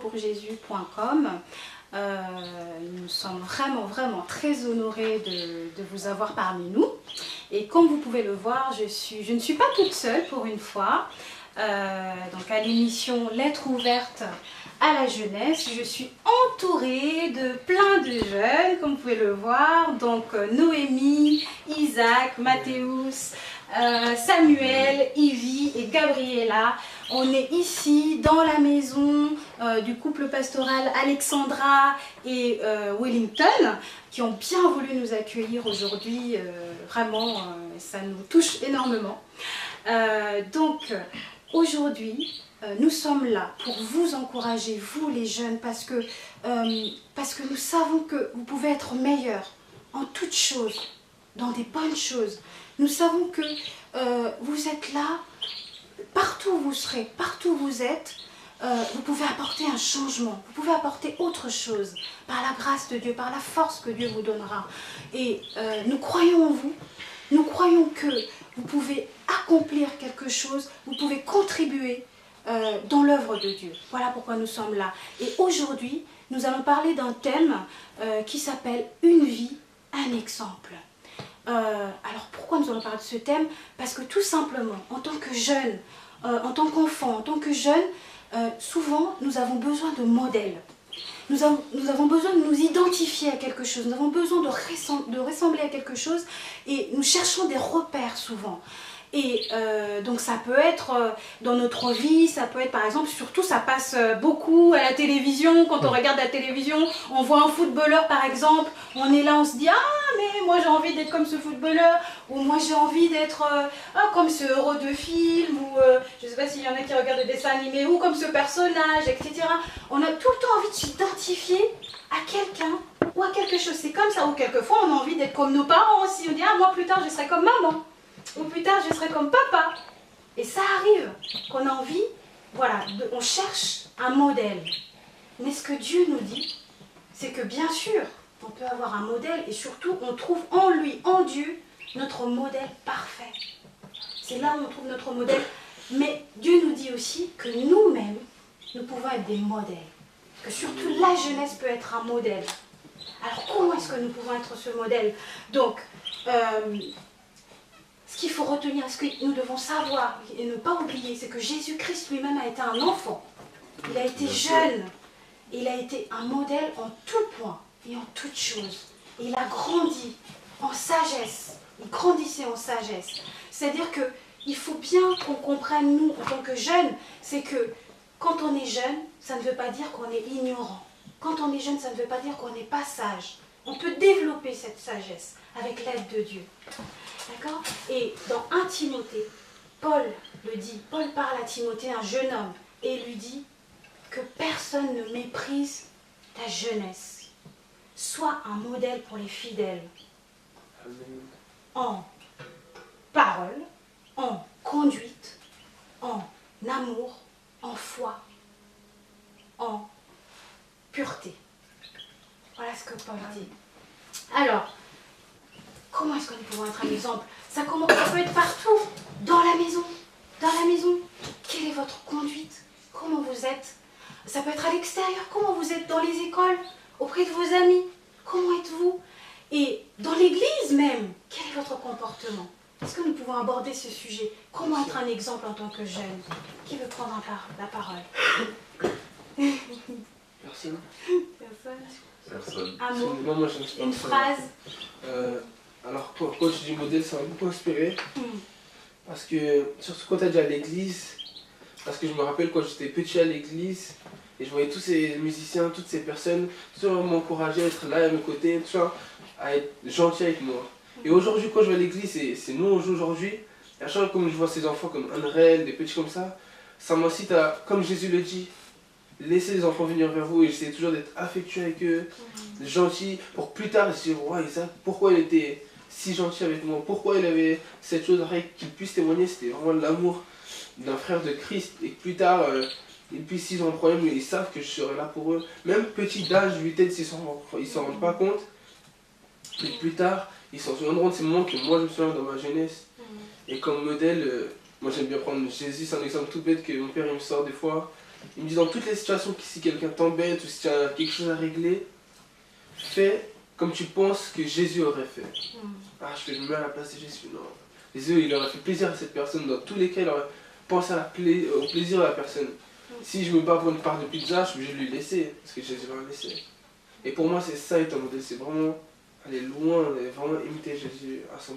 pourjésus.com. Nous sommes vraiment très honorés de vous avoir parmi nous. Et comme vous pouvez le voir, je ne suis pas toute seule pour une fois. Donc à l'émission Lettres ouvertes à la jeunesse, je suis entourée de plein de jeunes, comme vous pouvez le voir. Donc Noémie, Isaac, Mathéus, Samuel, Ivy et Gabriella. On est ici dans la maison du couple pastoral Alexandra et Wellington qui ont bien voulu nous accueillir aujourd'hui. Vraiment, ça nous touche énormément. Donc aujourd'hui, nous sommes là pour vous encourager, vous les jeunes, parce que nous savons que vous pouvez être meilleurs en toutes choses, dans des bonnes choses. Nous savons que vous êtes là, partout où vous serez, partout où vous êtes, vous pouvez apporter un changement, vous pouvez apporter autre chose, par la grâce de Dieu, par la force que Dieu vous donnera. Et nous croyons en vous, nous croyons que vous pouvez accomplir quelque chose, vous pouvez contribuer dans l'œuvre de Dieu. Voilà pourquoi nous sommes là. Et aujourd'hui, nous allons parler d'un thème qui s'appelle « Une vie, un exemple ». Alors pourquoi nous allons parler de ce thème? Parce que tout simplement, en tant que jeune, en tant qu'enfant, en tant que jeune, souvent nous avons besoin de modèles. Nous avons besoin de nous identifier à quelque chose, nous avons besoin de ressembler à quelque chose et nous cherchons des repères souvent. Et donc ça peut être dans notre vie, ça peut être par exemple, surtout ça passe beaucoup à la télévision, quand on regarde la télévision, on voit un footballeur par exemple, on est là, on se dit « Ah mais moi j'ai envie d'être comme ce footballeur » ou « Moi j'ai envie d'être comme ce héros de film » ou je ne sais pas s'il y en a qui regardent des dessins animés ou comme ce personnage, etc. On a tout le temps envie de s'identifier à quelqu'un ou à quelque chose, c'est comme ça, ou quelquefois on a envie d'être comme nos parents aussi, on dit « Ah moi plus tard je serai comme maman ». Ou plus tard, je serai comme papa. Et ça arrive qu'on a envie, voilà, on cherche un modèle. Mais ce que Dieu nous dit, c'est que bien sûr, on peut avoir un modèle et surtout, on trouve en lui, en Dieu, notre modèle parfait. C'est là où on trouve notre modèle. Mais Dieu nous dit aussi que nous-mêmes, nous pouvons être des modèles. Que surtout la jeunesse peut être un modèle. Alors comment est-ce que nous pouvons être ce modèle? Donc, ce qu'il faut retenir, ce que nous devons savoir et ne pas oublier, c'est que Jésus-Christ lui-même a été un enfant. Il a été jeune. Il a été un modèle en tout point et en toutes choses. Et il a grandi en sagesse. Il grandissait en sagesse. C'est-à-dire qu'il faut bien qu'on comprenne, nous, en tant que jeunes, c'est que quand on est jeune, ça ne veut pas dire qu'on est ignorant. Quand on est jeune, ça ne veut pas dire qu'on n'est pas sage. On peut développer cette sagesse avec l'aide de Dieu. D'accord? Et dans 1 Timothée, Paul le dit, Paul parle à Timothée, un jeune homme, et lui dit que personne ne méprise ta jeunesse. Sois un modèle pour les fidèles. En parole, en conduite, en amour, en foi, en pureté. Voilà ce que Paul dit. Alors, comment est-ce que nous pouvons être un exemple? Ça peut être partout, dans la maison. Dans la maison, quelle est votre conduite? Comment vous êtes? Ça peut être à l'extérieur, comment vous êtes dans les écoles, auprès de vos amis? Comment êtes-vous? Et dans l'église même, quel est votre comportement? Est-ce que nous pouvons aborder ce sujet? Comment être un exemple en tant que jeune? Qui veut prendre la parole? Personne. Personne? Un mot? Moi, je ne sais pas. Une phrase? Alors, quand je dis modèle, ça m'a beaucoup inspiré. Parce que, surtout quand tu es déjà à l'église, parce que je me rappelle quand j'étais petit à l'église, et je voyais tous ces musiciens, toutes ces personnes, toujours m'encourager à être là à mes côtés, tout ça, à être gentil avec moi. Et aujourd'hui, quand je vais à l'église, c'est nous on joue aujourd'hui, et à chaque fois comme je vois ces enfants comme André, des petits comme ça m'incite à, comme Jésus le dit, laissez les enfants venir vers vous, et j'essaie toujours d'être affectueux avec eux, gentil, pour plus tard, je dis, ouais, Isaac, pourquoi il était si gentil avec moi, pourquoi il avait cette chose qu'il puisse témoigner, c'était vraiment de l'amour d'un frère de Christ, et que plus tard, et puis s'ils ont un problème, ils savent que je serai là pour eux, même petit d'âge, 8 ans, ils s'en rendent pas compte, et plus tard, ils s'en souviendront de ces moments que moi je me souviens dans ma jeunesse, et comme modèle, moi j'aime bien prendre Jésus, c'est un exemple tout bête que mon père il me sort des fois, Il me dit dans toutes les situations, si quelqu'un t'embête ou si tu as quelque chose à régler, fais comme tu penses que Jésus aurait fait. Ah, je me mets à la place de Jésus, non. Jésus, il aurait fait plaisir à cette personne. Dans tous les cas, il aurait pensé au plaisir de la personne. Si je me bats pour une part de pizza, je suis obligé de lui laisser, parce que Jésus va me laisser. Et pour moi, c'est ça être un modèle, c'est vraiment aller loin, vraiment imiter Jésus à 100%.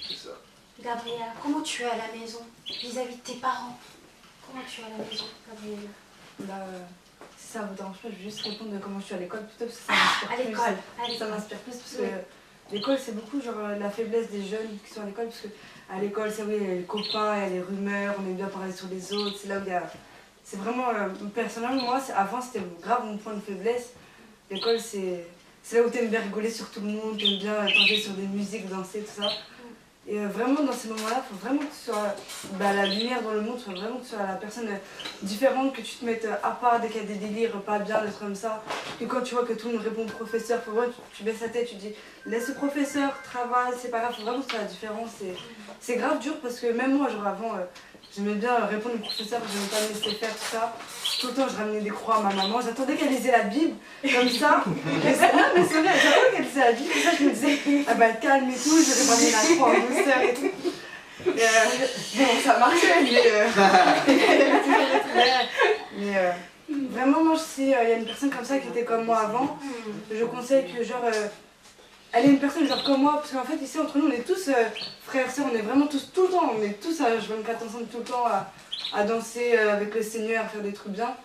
C'est ça. Gabriella, comment tu es à la maison vis-à-vis de tes parents? Comment tu es à la maison, Gabriella? Bah, si ça vous dérange pas, je vais juste répondre de comment je suis à l'école plutôt parce que ça m'inspire À plus. l'école. Ça m'inspire plus parce Oui. que l'école c'est beaucoup genre la faiblesse des jeunes qui sont à l'école parce que à l'école c'est oui, il y a les copains, il y a les rumeurs, on aime bien parler sur les autres, c'est là où il y a... C'est vraiment, personnellement moi avant c'était grave mon point de faiblesse. L'école c'est là où t'aimes bien rigoler sur tout le monde, t'aimes bien tenter sur des musiques, danser, tout ça. Et vraiment dans ces moments-là, il faut vraiment que tu sois la lumière dans le monde, il faut vraiment que tu sois la personne différente, que tu te mettes à part dès qu'il y a des délires pas bien, des trucs comme ça. Et quand tu vois que tout le monde répond au professeur, faut vraiment que tu baisses la tête, tu te dis laisse le professeur, travaille, c'est pas grave, il faut vraiment que tu sois la différence. C'est grave dur parce que même moi, genre avant, j'aimais bien répondre au professeur, je n'aimais pas me laisser faire tout ça. Tout le temps, je ramenais des croix à ma maman, j'attendais qu'elle lisait la Bible, comme ça. Non, mais c'est vrai, j'attendais qu'elle lisait la Bible, et ça, je me disais, ah bah calme et tout, je vais ramener la croix en douceur et tout. Bon, ça marchait, mais vraiment, moi, si il y a une personne comme ça qui était comme moi avant, je conseille que, genre, elle est une personne genre comme moi, parce qu'en fait, ici, entre nous, on est tous frères, sœurs, on est vraiment tous, tout le temps, on est tous à 24 ensemble tout le temps, à danser avec le Seigneur, à faire des trucs bien.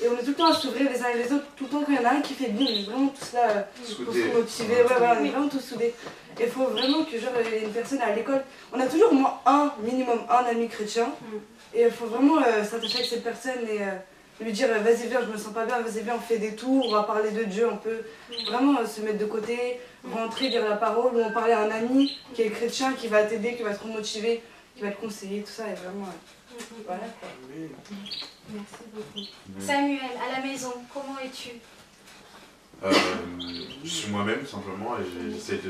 Et on est tout le temps à s'ouvrir les uns et les autres, tout le temps quand il y en a un qui fait bien, on est vraiment tous là pour se motiver, ouais, voilà, on est vraiment tous soudés. Et il faut vraiment que genre, il y ait une personne à l'école, on a toujours au moins minimum un ami chrétien, et il faut vraiment s'attacher avec cette personne et lui dire vas-y viens, je me sens pas bien, vas-y viens, on fait des tours, on va parler de Dieu, on peut vraiment se mettre de côté, rentrer, dire la parole, ou en parler à un ami qui est chrétien, qui va t'aider, qui va te remotiver, qui va te conseiller, tout ça, et vraiment, voilà quoi. Merci beaucoup. Samuel, à la maison, comment es-tu? Je suis moi-même simplement et j'essaie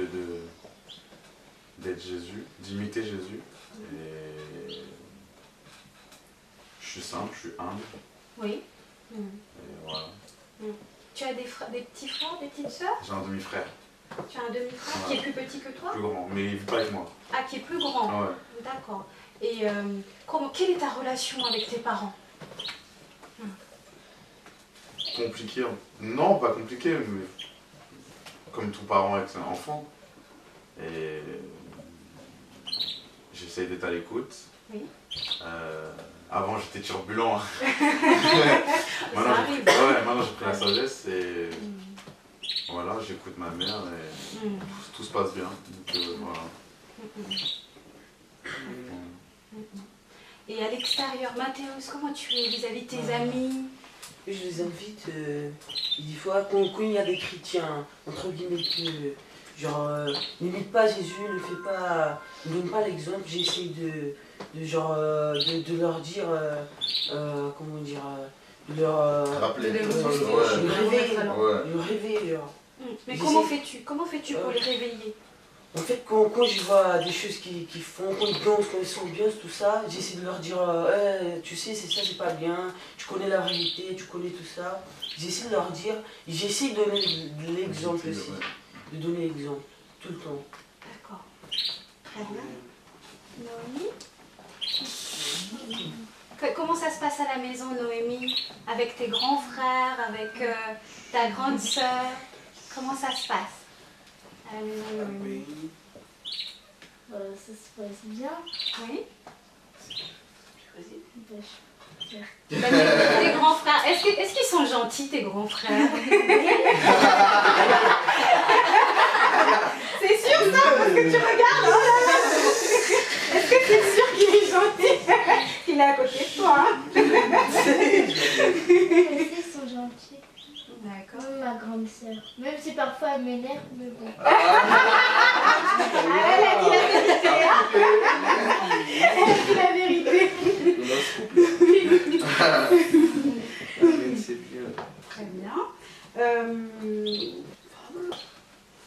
d'être Jésus, d'imiter Jésus. Et je suis simple, je suis humble. Oui. Et voilà. Tu as des petits frères, des petites sœurs? J'ai un demi-frère. Tu as un demi-frère qui est plus petit que toi? Plus grand, mais il vit pas avec moi. Ah, qui est plus grand. Ah ouais. D'accord. Et quelle est ta relation avec tes parents? Compliqué? Non, pas compliqué, mais comme tout parent avec un enfant. Et j'essaie d'être à l'écoute. Oui. Avant j'étais turbulent. Maintenant j'ai pris la sagesse et voilà, j'écoute ma mère et tout se passe bien. Donc, voilà. Et à l'extérieur, Mathéus, comment tu es vis-à-vis de tes amis? Je les invite, des fois, quand il y a des chrétiens, entre guillemets, genre, n'imite pas Jésus, ne fais pas, ne donne pas l'exemple, j'essaie de leur dire, comment dire, de leur Rappeler. de les le réveiller, genre. Mais comment fais-tu pour les réveiller? En fait, quand je vois des choses qu'ils font, quand ils dansent, quand ils sont bien, tout ça, j'essaie de leur dire tu sais, c'est ça, c'est pas bien, tu connais la réalité, tu connais tout ça. J'essaie de leur dire, j'essaie de donner l'exemple aussi, de donner l'exemple, tout le temps. D'accord. Très bien. Noémie? Comment ça se passe à la maison, Noémie? Avec tes grands frères, avec ta grande sœur? Comment ça se passe à la maison, Noémie? Ça se passe bien. Oui. Vas-y. Tes grands frères, est-ce qu'ils sont gentils, tes grands frères? C'est sûr ça, parce que tu regardes, oh là là. Est-ce que tu es sûr qu'il est gentil? Qu'il est à côté de toi, hein? Ils sont gentils. D'accord. Comme ma grande sœur. Même si parfois elle m'énerve, mais bon. Elle a dit la vérité, hein? Elle a dit la vérité. C'est bien. Très bien.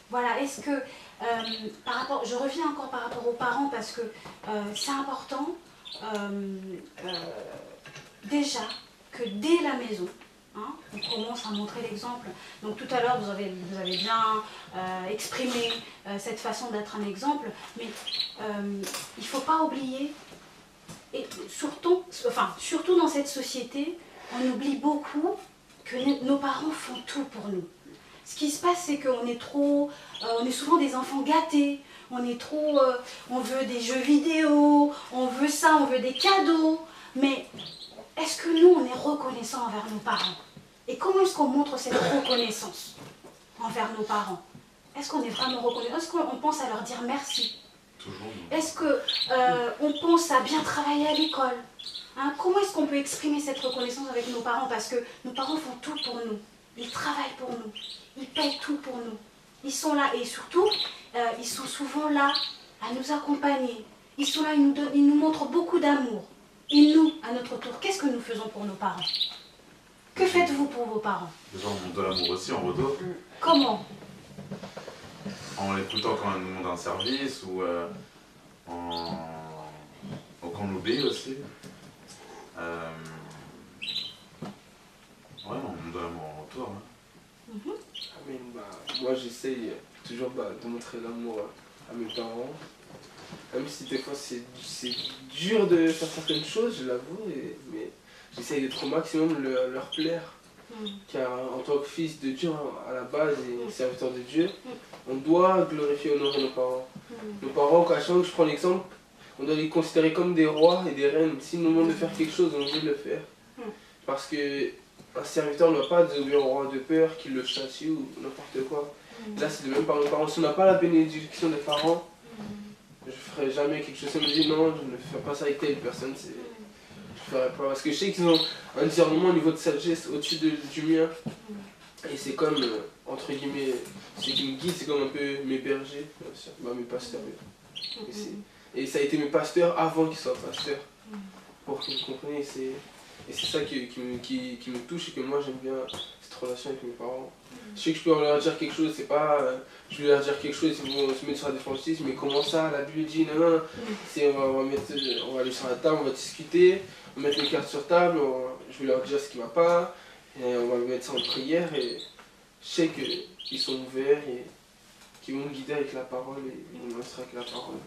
Voilà, est-ce que, je reviens encore par rapport aux parents parce que c'est important, déjà que dès la maison, hein, on commence à montrer l'exemple. Donc tout à l'heure, vous avez bien exprimé cette façon d'être un exemple, mais il ne faut pas oublier, et surtout dans cette société, on oublie beaucoup que nos parents font tout pour nous. Ce qui se passe, c'est qu'on est on est souvent des enfants gâtés, on veut des jeux vidéo, on veut ça, on veut des cadeaux, mais est-ce que nous, on est reconnaissant envers nos parents? Et comment est-ce qu'on montre cette reconnaissance envers nos parents? Est-ce qu'on est vraiment reconnaissant? Est-ce qu'on pense à leur dire merci? Toujours. Est-ce qu'on pense à bien travailler à l'école? Hein, comment est-ce qu'on peut exprimer cette reconnaissance avec nos parents? Parce que nos parents font tout pour nous. Ils travaillent pour nous. Ils payent tout pour nous. Ils sont là et surtout, ils sont souvent là à nous accompagner. Ils sont là, ils nous montrent beaucoup d'amour. Et nous, à notre tour, qu'est-ce que nous faisons pour nos parents? Que faites-vous pour vos parents? Déjà, on montre de l'amour aussi en retour. Comment? En l'écoutant quand elle nous demande un service ou quand on obéit aussi. Ouais, on montre de l'amour en retour. Hein. Amen. Moi, j'essaye toujours de montrer l'amour à mes parents. Même si des fois c'est dur de faire certaines choses, je l'avoue, mais j'essaye d'être au maximum leur plaire. Car en tant que fils de Dieu, à la base, et serviteur de Dieu, on doit glorifier et honorer nos parents. Nos parents, quand je prends l'exemple, on doit les considérer comme des rois et des reines. S'ils nous demandent de faire quelque chose, on est obligé de le faire. Parce que un serviteur ne doit pas désobéir au roi de peur, qu'il le châtie ou n'importe quoi. Là, c'est de même par nos parents. Si on n'a pas la bénédiction des parents, je ne ferai jamais quelque chose. Si on me dit non, je ne fais pas ça avec telle personne, je ne ferai pas. Parce que je sais qu'ils ont un discernement au niveau de sagesse au-dessus du mien. Et c'est comme, entre guillemets, ceux qui me guident, c'est comme un peu mes bergers, mes pasteurs. Et ça a été mes pasteurs avant qu'ils soient pasteurs. Pour que vous compreniez, et c'est ça qui me touche et que moi j'aime bien cette relation avec mes parents. Je sais que je peux leur dire quelque chose, c'est pas je vais leur dire quelque chose, ils vont se mettre sur la défensive, mais comment ça, la Bible dit, non, on va aller sur la table, on va discuter, on va mettre les cartes sur table, je vais leur dire ce qui va pas, et on va mettre ça en prière, et je sais qu'ils sont ouverts et qu'ils vont me guider avec la parole et ils vont m'instruire avec la parole.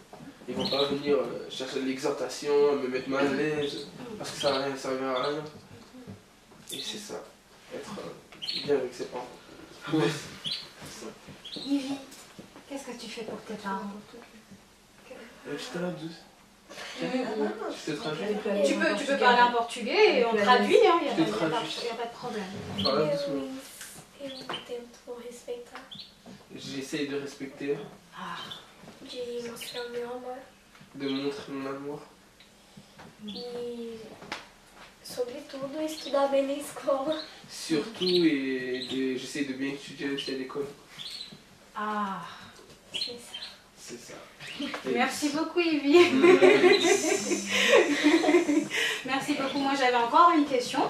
Ils vont pas venir chercher de l'exhortation, me mettre mal à l'aise, parce que ça ne servira à rien. Et c'est ça, être bien avec ses parents. Ouais. Ivy, qu'est-ce que tu fais pour tes parents? Je te la douce. Je te traduis. Tu peux parler en portugais et on traduit, il n'y a, Je te pas de problème. Parle doucement. Eu tento respeitar, J'essaye de respecter, de mostrar o meu amor de montrer mon amour. e, sobretudo, estudar bem na escola. Surtout, et j'essaye de bien étudier aussi à l'école. Ah, C'est ça. C'est ça. merci beaucoup Ivy. Merci beaucoup. Moi j'avais encore une question.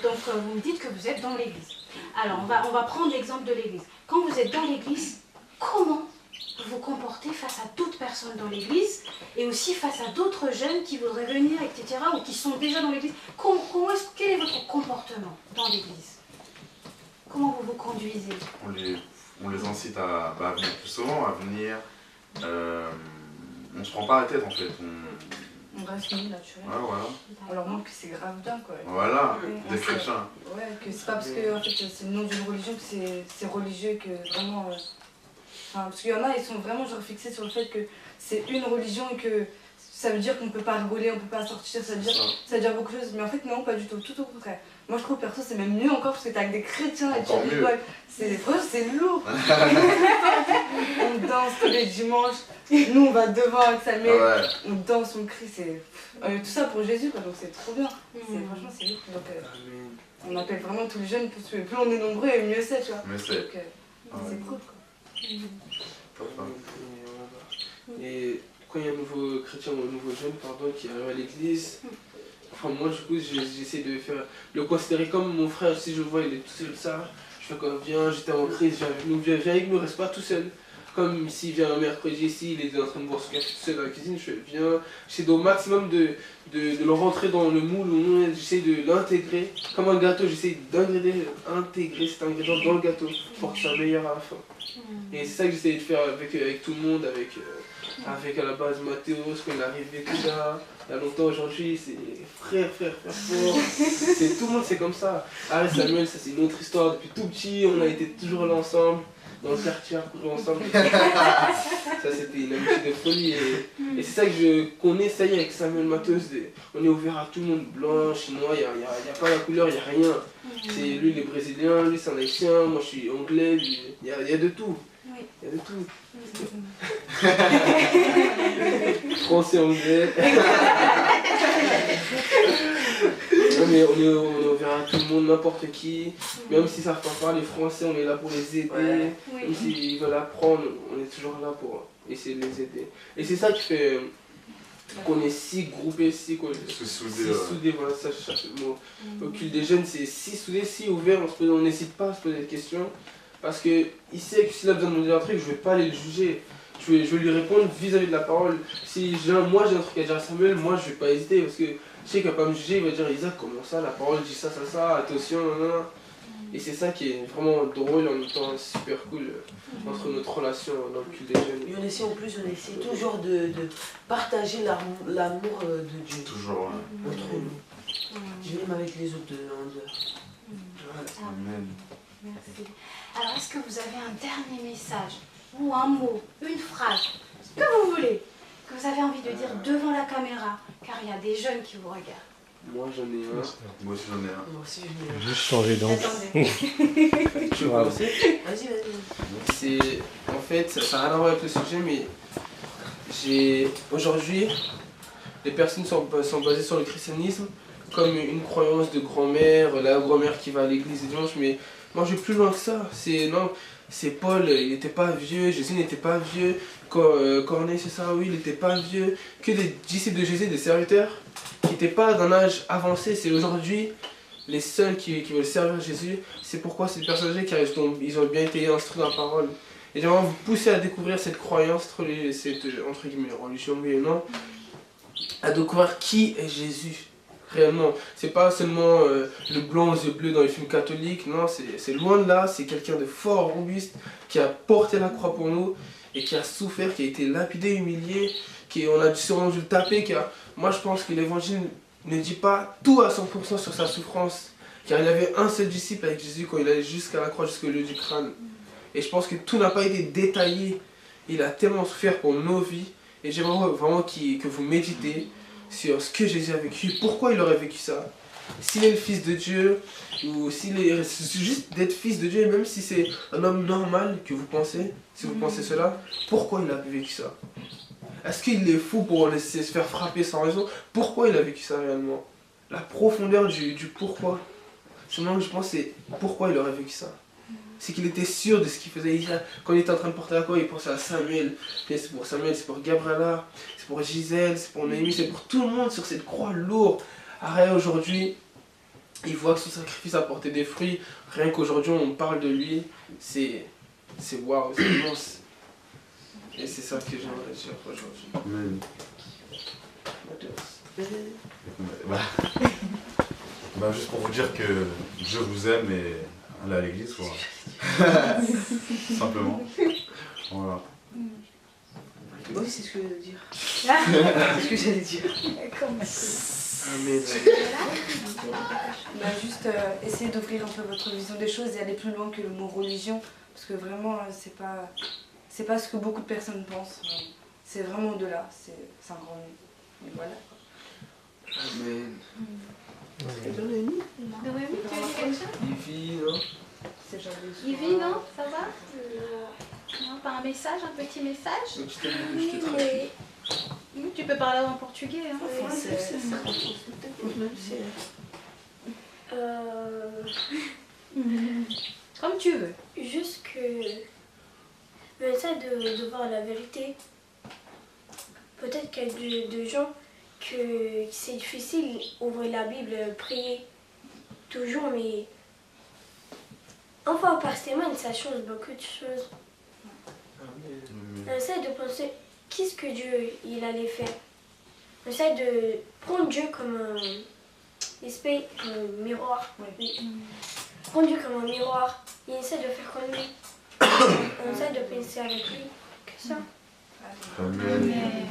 Donc vous me dites que vous êtes dans l'église. Alors on va prendre l'exemple de l'église. Quand vous êtes dans l'église, comment vous vous comportez face à d'autres personnes dans l'église et aussi face à d'autres jeunes qui voudraient venir, etc. ou qui sont déjà dans l'église? Quel est votre comportement dans l'église? Comment vous vous conduisez? On les incite à venir plus souvent, à venir. On se prend pas la tête en fait. On reste nous naturel. Ouais, voilà. On leur montre que c'est grave bien quoi. Voilà, Ouais, des chrétiens. Ouais, que c'est pas parce que en fait, c'est le nom d'une religion que c'est religieux que vraiment. Enfin, parce qu'il y en a, ils sont vraiment genre fixés sur le fait que c'est une religion et que ça veut dire qu'on peut pas rigoler, on peut pas sortir, ça veut dire beaucoup de choses. Mais en fait, non, pas du tout, tout au contraire. Moi je trouve perso c'est même mieux encore parce que t'es avec des chrétiens et tu Encore mieux. rigoles. C'est lourd. On danse tous les dimanches. Nous on va devant avec sa mère. Ouais. On danse, on crie, c'est. Tout ça pour Jésus quoi, donc c'est trop bien. Franchement c'est lourd. Donc Amen. on appelle vraiment tous les jeunes, plus on est nombreux et mieux c'est, tu vois. Mais c'est. Donc c'est cool quoi. Et quand il y a un nouveau chrétien ou un nouveau jeune qui arrive à l'église, enfin moi du coup j'essaie de le considérer comme mon frère. Si je le vois il est tout seul ça, je fais comme viens, j'étais en crise, viens avec nous, reste pas tout seul. comme s'il vient un mercredi ici, il est en train de boire son café tout seul dans la cuisine, je viens, j'essaie au maximum de le rentrer dans le moule, j'essaie de l'intégrer. Comme un gâteau, j'essaie d'intégrer cet ingrédient dans le gâteau pour que ça soit meilleur à la fin. Et c'est ça que j'essaie de faire avec tout le monde, avec à la base Mathéos, quand il est arrivé tout là, il y a longtemps aujourd'hui, c'est frère fort. C'est, tout le monde c'est comme ça. Arrête Samuel, ça c'est une autre histoire, depuis tout petit, on a été toujours là ensemble. Dans le quartier, à courir ensemble. Ça, c'était une amitié de folie. Et c'est ça que je connais, ça y est, avec Samuel Matheus. On est ouvert à tout le monde, blanc, chinois, il n'y a pas la couleur, il n'y a rien. C'est, lui, il est brésilien, lui, c'est un haïtien, moi, je suis anglais, il y a de tout. Il y a de tout. Français, anglais. Non, mais on est ouvert à tout le monde, n'importe qui. Même s'ils ne savent pas parler français, on est là pour les aider. Même s'ils veulent apprendre, on est toujours là pour essayer de les aider. Et c'est ça qui fait qu'on est si groupés, si soudés. Voilà, ça, je cherche le mot. Au culte des jeunes, c'est si soudé, si ouvert, on n'hésite pas à se poser des questions. Parce qu'il sait que s'il a besoin de me dire un truc, je ne vais pas aller le juger. Je vais lui répondre vis-à-vis de la parole. Si moi j'ai un truc à dire à Samuel, moi je vais pas hésiter parce que je sais qu'il va pas me juger, il va dire Isaac, comment ça, la parole dit ça, attention, nan. Et c'est ça qui est vraiment drôle en même temps super cool entre notre relation dans le culte des jeunes. Et on essaie toujours de partager l'amour de Dieu. Toujours, entre nous. Même avec les autres de Amen. Merci. Alors, est-ce que vous avez un dernier message ou un mot, une phrase, ce que vous voulez, que vous avez envie de dire devant la caméra, car il y a des jeunes qui vous regardent? Moi j'en ai un. Moi aussi j'en ai un. Moi aussi, j'en ai un. Juste changer d'angle. Attendez. Tu veux commencer? Vas-y. C'est, en fait, ça n'a rien à voir avec le sujet, mais aujourd'hui, les personnes sont basées sur le christianisme comme une croyance de grand-mère, la grand-mère qui va à l'église le dimanche, mais moi je vais plus loin que ça. C'est Paul, il n'était pas vieux, Jésus n'était pas vieux, Corneille c'est ça, oui, il n'était pas vieux, que des disciples de Jésus, des serviteurs, qui n'étaient pas d'un âge avancé, c'est aujourd'hui les seuls qui veulent servir Jésus. C'est pourquoi ces personnes âgées, car ils ont bien été instruits dans la parole. Et j'aimerais vous pousser à découvrir cette croyance, cette entre guillemets religion, oui et non, à découvrir qui est Jésus. Réellement, c'est pas seulement le blanc aux yeux bleus dans les films catholiques, non, c'est loin de là, c'est quelqu'un de fort, robuste, qui a porté la croix pour nous, et qui a souffert, qui a été lapidé, humilié, on a sûrement dû le taper, car moi je pense que l'évangile ne dit pas tout à 100% sur sa souffrance, car il avait un seul disciple avec Jésus quand il allait jusqu'à la croix, jusqu'au lieu du crâne. Et je pense que tout n'a pas été détaillé, il a tellement souffert pour nos vies, et j'aimerais vraiment que vous méditez sur ce que Jésus a vécu, pourquoi il aurait vécu ça. S'il est le fils de Dieu, ou s'il est juste d'être fils de Dieu, et même si c'est un homme normal que vous pensez, si vous pensez cela, pourquoi il a vécu ça? Est-ce qu'il est fou pour laisser se faire frapper sans raison? Pourquoi il a vécu ça réellement? La profondeur du pourquoi. Seulement je pense c'est pourquoi il aurait vécu ça. C'est qu'il était sûr de ce qu'il faisait. Quand il était en train de porter la croix, il pensait à Samuel. C'est pour Samuel, c'est pour Gabriela, c'est pour Gisèle, c'est pour Noémie, c'est pour tout le monde sur cette croix lourde. Arrête, aujourd'hui, il voit que son sacrifice a porté des fruits. Rien qu'aujourd'hui, on parle de lui. C'est waouh, c'est immense. Et c'est ça que j'aimerais dire aujourd'hui. Amen. Juste pour vous dire que Dieu vous aime et allez à l'église, quoi. Simplement. Voilà. Oui, c'est ce que j'allais dire. C'est ce que j'allais dire. Amen. Juste essayer d'ouvrir un peu votre vision des choses et aller plus loin que le mot religion, parce que vraiment c'est pas ce que beaucoup de personnes pensent. C'est vraiment au-delà, c'est un grand nom. Et voilà. Amen. Noémie, tu veux dire quelque chose? Yvi, non? Yvi, non? Ça va? Non, pas un message, un petit message? Donc, je te traduis. Tu peux parler en portugais, hein? Comme tu veux. Juste que mais essaie de voir la vérité. Peut-être qu'il y a de gens que c'est difficile d'ouvrir la Bible, prier toujours, mais enfin par semaine ça change beaucoup de choses. Amen. On essaie de penser qu'est-ce que Dieu il allait faire. On essaie de prendre Dieu comme un espèce de miroir. Oui. Prendre Dieu comme un miroir. Et on essaie de faire comme lui. On essaie de penser avec lui. Que ça. Amen.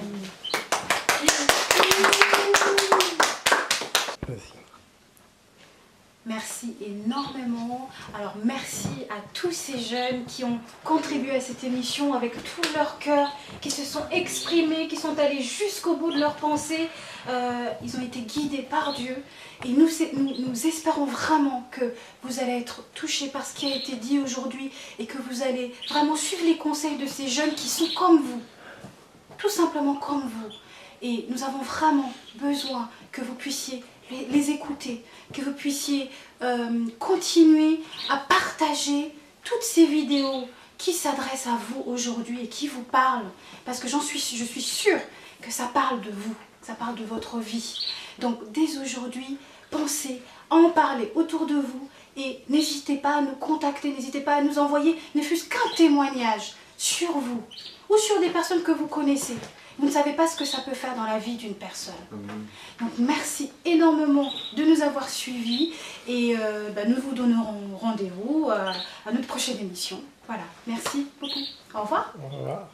Merci énormément. Alors merci à tous ces jeunes qui ont contribué à cette émission avec tout leur cœur, qui se sont exprimés, qui sont allés jusqu'au bout de leurs pensées. Ils ont été guidés par Dieu. Et nous espérons vraiment que vous allez être touchés par ce qui a été dit aujourd'hui et que vous allez vraiment suivre les conseils de ces jeunes qui sont comme vous. Tout simplement comme vous. Et nous avons vraiment besoin que vous puissiez les écouter, que vous puissiez continuer à partager toutes ces vidéos qui s'adressent à vous aujourd'hui et qui vous parlent. Parce que je suis sûre que ça parle de vous, que ça parle de votre vie. Donc dès aujourd'hui, pensez à en parler autour de vous et n'hésitez pas à nous contacter, n'hésitez pas à nous envoyer ne fût-ce qu'un témoignage sur vous ou sur des personnes que vous connaissez. Vous ne savez pas ce que ça peut faire dans la vie d'une personne. Donc merci énormément de nous avoir suivis et nous vous donnerons rendez-vous à notre prochaine émission. Voilà, merci beaucoup. Au revoir. Au revoir.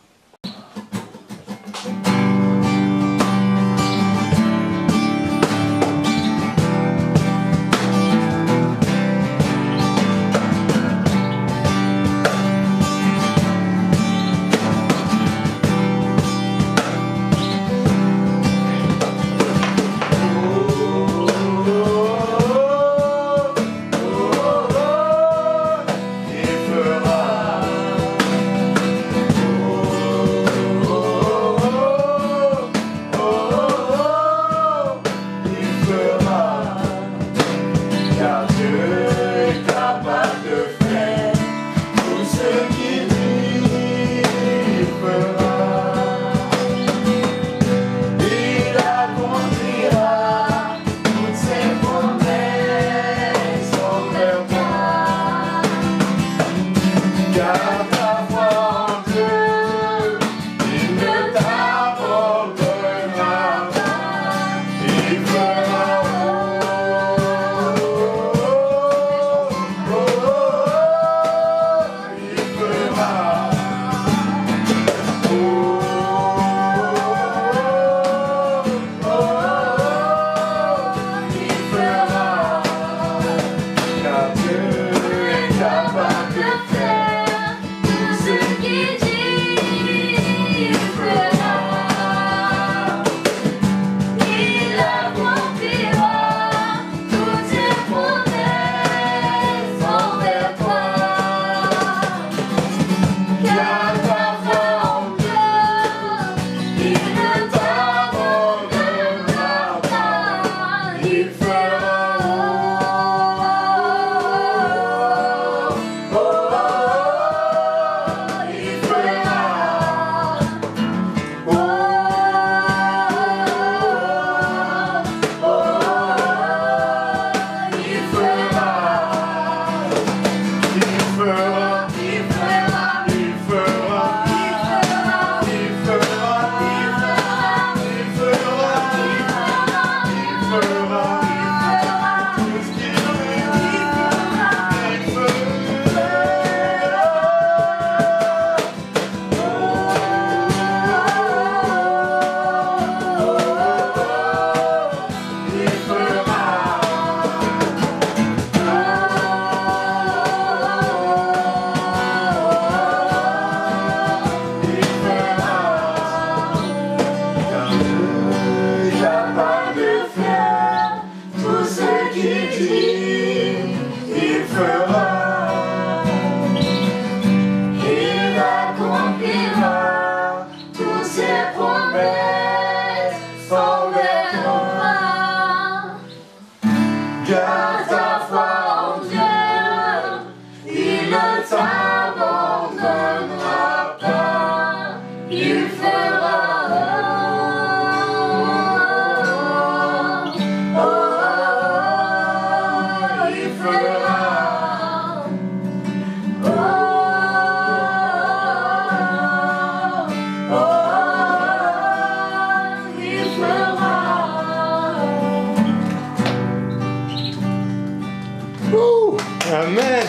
Amen.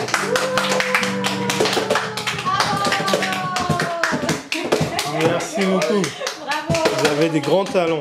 Merci beaucoup. Bravo. Vous avez des grands talents.